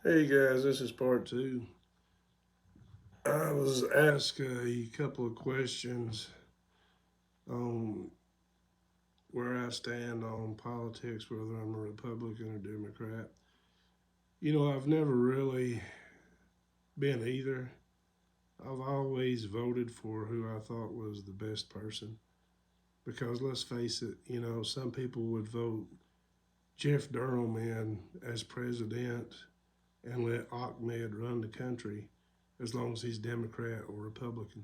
Hey guys, this is part two. I was asked a couple of questions on where I stand on politics, whether I'm a Republican or Democrat. I've never really been either. I've always voted for who I thought was the best person because let's face it, some people would vote Jeff Durham in as president and let Ahmed run the country as long as he's Democrat or Republican.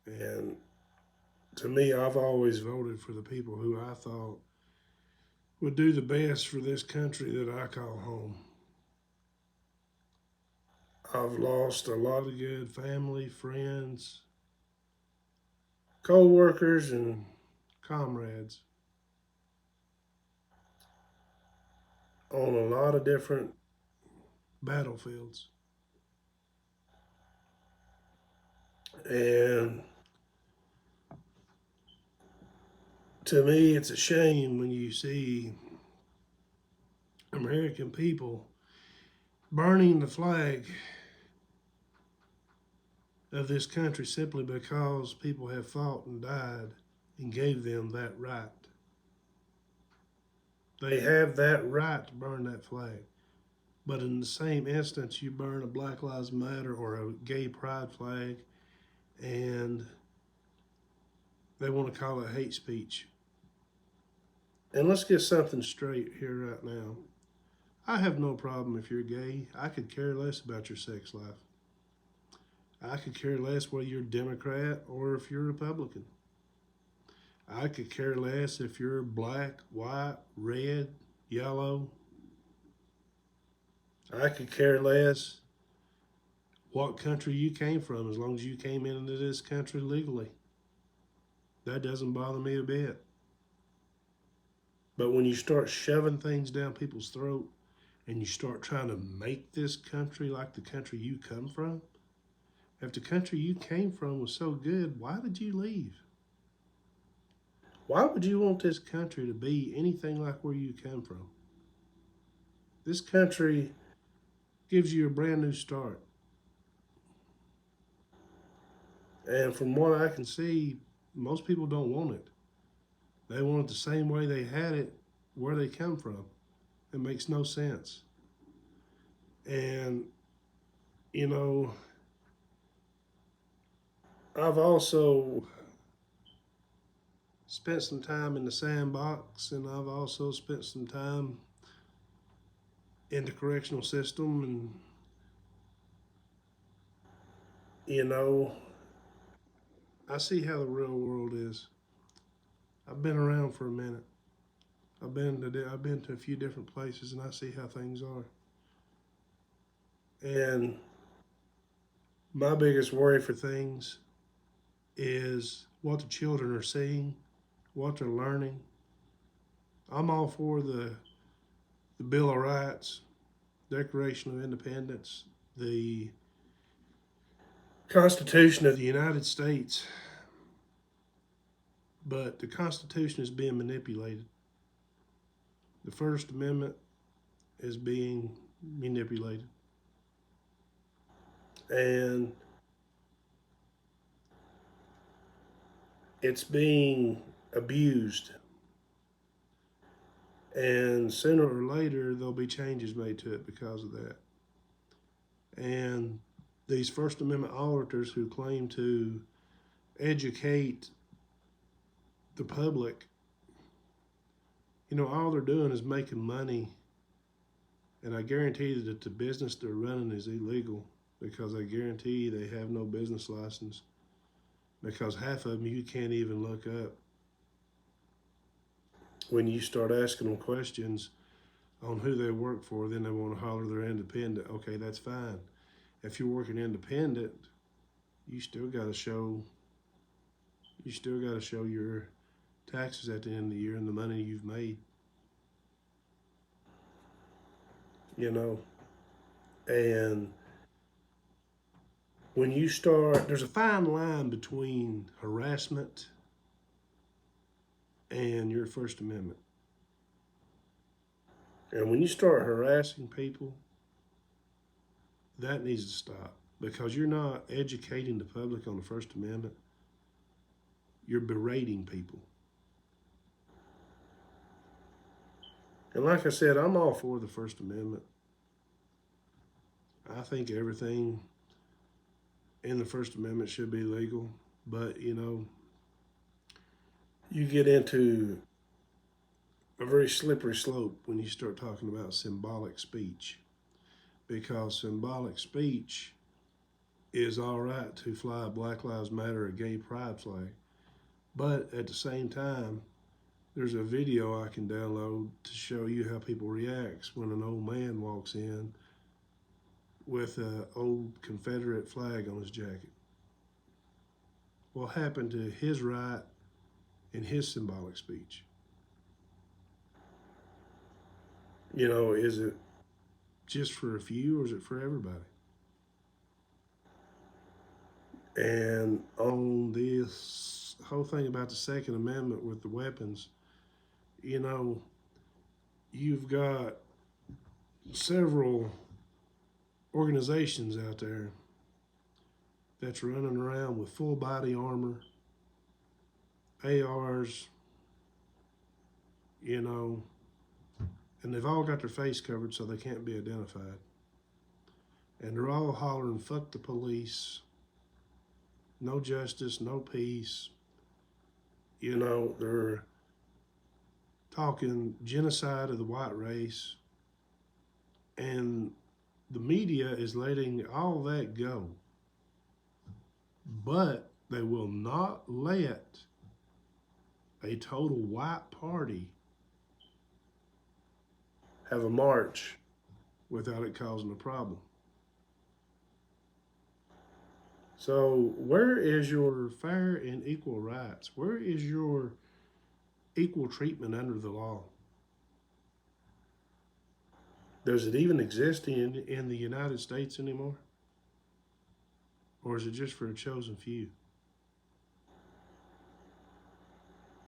And to me, I've always voted for the people who I thought would do the best for this country that I call home. I've lost a lot of good family, friends, co workers, and comrades on a lot of different battlefields. And to me, it's a shame when you see American people burning the flag of this country simply because people have fought and died and gave them that right. They have that right to burn that flag. But in the same instance, you burn a Black Lives Matter or a gay pride flag and they want to call it hate speech. And let's get something straight here right now. I have no problem if you're gay. I could care less about your sex life. I could care less whether you're Democrat or if you're Republican. I could care less if you're black, white, red, yellow. I could care less what country you came from as long as you came into this country legally. That doesn't bother me a bit. But when you start shoving things down people's throat and you start trying to make this country like the country you come from, if the country you came from was so good, why did you leave? Why would you want this country to be anything like where you come from? This country gives you a brand new start. And from what I can see, most people don't want it. They want it the same way they had it where they come from. It makes no sense. And, you know, I've also spent some time in the sandbox and I've also spent some time in the correctional system. And, you know, I see how the real world is. I've been around for a minute. I've been to a few different places and I see how things are. And my biggest worry for things is what the children are seeing, what they're learning. I'm all for the Bill of Rights, Declaration of Independence, the Constitution of the United States, but the Constitution is being manipulated. The First Amendment is being manipulated. And it's being abused. And sooner or later, there'll be changes made to it because of that. And these First Amendment auditors who claim to educate the public, all they're doing is making money. And I guarantee that the business they're running is illegal because I guarantee they have no business license because half of them you can't even look up. When you start asking them questions on who they work for, then they want to holler they're independent. Okay, that's fine. If you're working independent, you still got to show your taxes at the end of the year and the money you've made. You know, and when you start, there's a fine line between harassment and your First Amendment. And when you start harassing people That needs to stop because you're not educating the public on the First Amendment. You're berating people. And like I said, I'm all for the First Amendment. I think everything in the First Amendment should be legal. But, you know, you get into a very slippery slope when you start talking about symbolic speech. Because symbolic speech is all right to fly a Black Lives Matter or gay pride flag. But at the same time, there's a video I can download to show you how people react when an old man walks in with an old Confederate flag on his jacket. What happened to his right and his symbolic speech? You know, is it just for a few or is it for everybody? And on this whole thing about the Second Amendment with the weapons, you know, you've got several organizations out there that's running around with full body armor, ARs, you know, and they've all got their face covered so they can't be identified. And they're all hollering, fuck the police, no justice, no peace. You know, they're talking genocide of the white race. And the media is letting all that go. But they will not let a total white party have a march without it causing a problem. So where is your fair and equal rights? Where is your equal treatment under the law? Does it even exist in the United States anymore? Or is it just for a chosen few?